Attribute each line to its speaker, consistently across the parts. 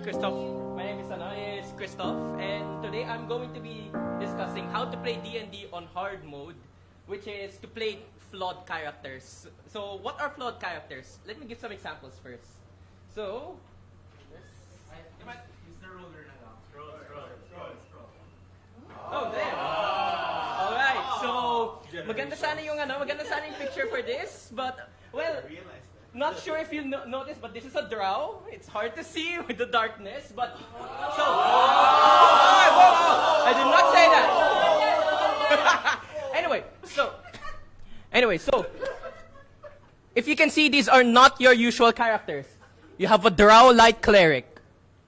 Speaker 1: Kristoff. My name is Kristoff, and today I'm going to be discussing how to play D&D on hard mode, which is to play flawed characters. So, what are flawed characters? Let me give some examples first. So,
Speaker 2: Use the ruler na lang. Scroll.
Speaker 1: oh, there. All right. So, maganda sana yung picture for this, but well, not sure if you noticed, but this is a drow. It's hard to see with the darkness, but so. I did not say that. Anyway, so if you can see, these are not your usual characters. You have a drow-like cleric.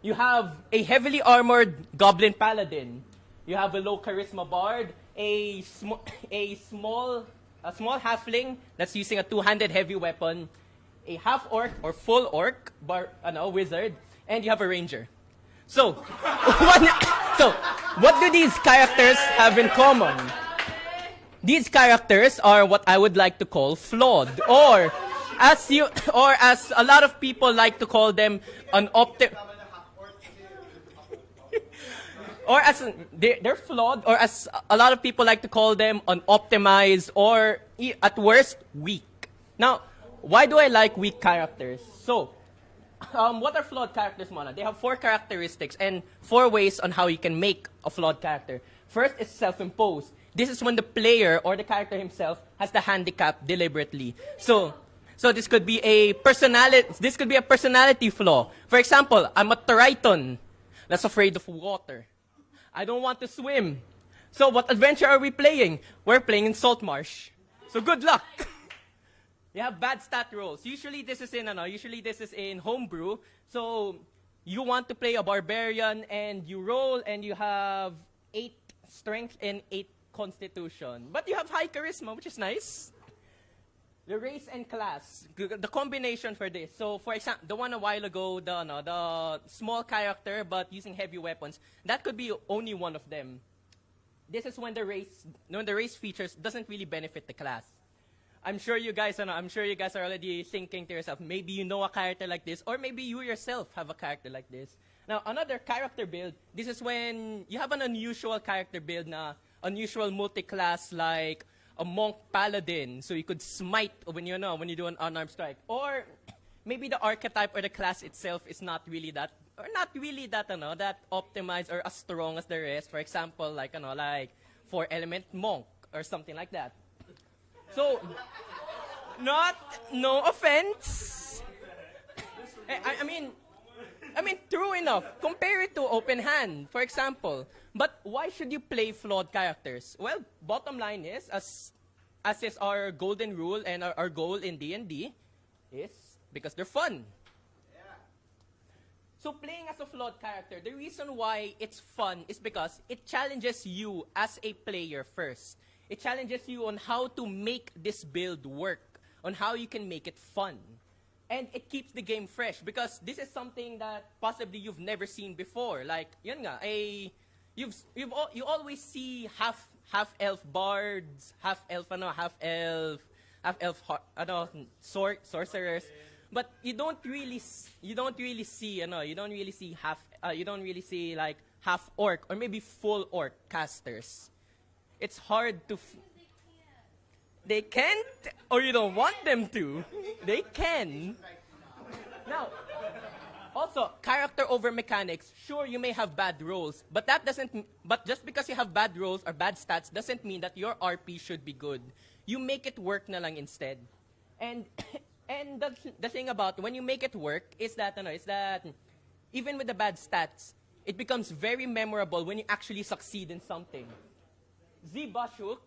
Speaker 1: You have a heavily armored goblin paladin. You have a low charisma bard, a small halfling that's using a two-handed heavy weapon, a half orc or full orc wizard, and you have a ranger. So, what do these characters have in common? These characters are what I would like to call flawed, or as a lot of people like to call them they're flawed, or as a lot of people like to call them unoptimized, or at worst, weak. Now, why do I like weak characters? So, what are flawed characters, Mona? They have 4 characteristics and 4 ways on how you can make a flawed character. First is self-imposed. This is when the player or the character himself has the handicap deliberately. So this could be a personality flaw. For example, I'm a Triton that's afraid of water. I don't want to swim. So what adventure are we playing? We're playing in Salt Marsh. So good luck. You have bad stat rolls. Usually this is in homebrew. So you want to play a barbarian and you roll and you have 8 strength and 8 constitution. But you have high charisma, which is nice. The race and class, the combination for this. So, for example, the one a while ago, the small character but using heavy weapons, that could be only one of them. This is when the race features doesn't really benefit the class. I'm sure you guys are already thinking to yourself, maybe you know a character like this, or maybe you yourself have a character like this. Now, another character build, this is when you have an unusual character build unusual multi-class like a monk paladin, so you could smite when you do an unarmed strike. Or maybe the archetype or the class itself is not really that optimized or as strong as the rest. For example, like 4-element monk or something like that. So, no offense. I mean, true enough. Compare it to open hand, for example. But why should you play flawed characters? Well, bottom line is, as is our golden rule and our goal in D&D, is because they're fun. Yeah. So playing as a flawed character, the reason why it's fun is because it challenges you as a player first. It challenges you on how to make this build work, on how you can make it fun. And it keeps the game fresh because this is something that possibly you've never seen before. Like, you always see half-elf bards, half-elf sorcerers, but you don't really see like half orc or maybe full orc casters. It's hard to. They can't, or you don't want them to. They can. Now, also, character over mechanics. Sure, you may have bad rolls, but just because you have bad rolls or bad stats doesn't mean that your RP should be good. You make it work na lang instead. And the thing about when you make it work is that even with the bad stats, it becomes very memorable when you actually succeed in something. Z Bashu,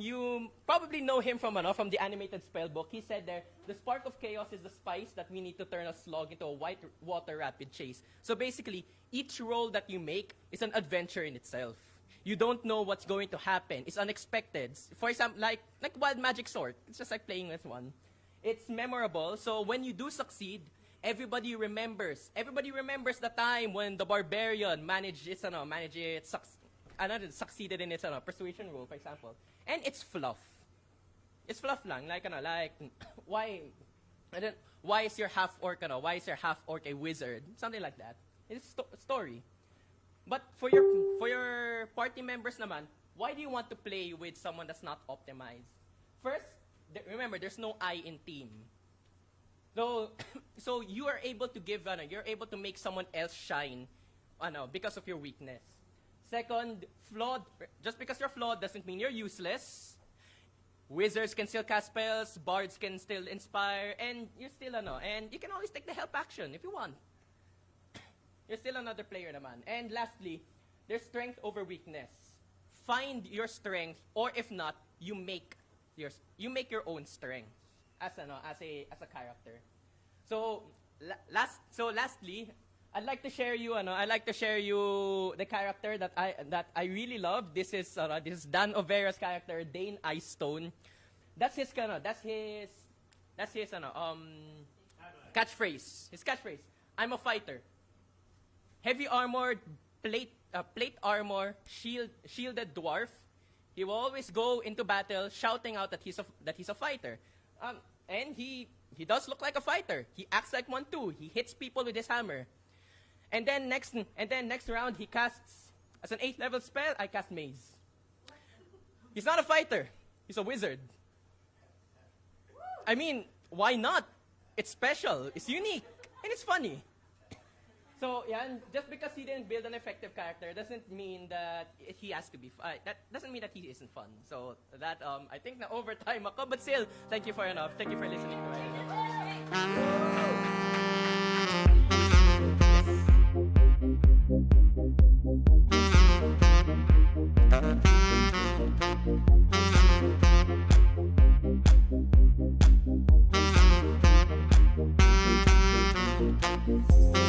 Speaker 1: you probably know him from the animated spell book. He said there, the spark of chaos is the spice that we need to turn a slog into a white water rapid chase. So basically, each roll that you make is an adventure in itself. You don't know what's going to happen. It's unexpected. For example, like Wild Magic Sword. It's just like playing with one. It's memorable. So when you do succeed, everybody remembers. Everybody remembers the time when the barbarian succeeded in its persuasion roll, for example. And it's fluff. It's fluff lang. Like, why And then, why is your half orc, why is your half orc a wizard? Something like that. It's a story. But for your party members naman, why do you want to play with someone that's not optimized? First, remember, there's no I in team. So, so you are able to give, you're able to make someone else shine, because of your weakness. Second, flawed. Just because you're flawed doesn't mean you're useless. Wizards can still cast spells, bards can still inspire, and you're still, and you can always take the help action if you want. You're still another player naman. And lastly, there's strength over weakness. Find your strength, or if not, you make your own strength as a character. So lastly, I'd like to share you the character that I really love. This is Dan Overa's character, Dane Icestone. That's his catchphrase. His catchphrase. I'm a fighter. Heavy armored, plate armor, shielded dwarf. He will always go into battle shouting out that he's a fighter. And he does look like a fighter. He acts like one too. He hits people with his hammer. And then next round he casts as an 8th level spell, I cast Maze. He's not a fighter. He's a wizard. I mean, why not? It's special, it's unique, and it's funny. So, yeah, and just because he didn't build an effective character doesn't mean that he has to be that doesn't mean that he isn't fun. So that I think na overtime ako, but still, thank you for listening to my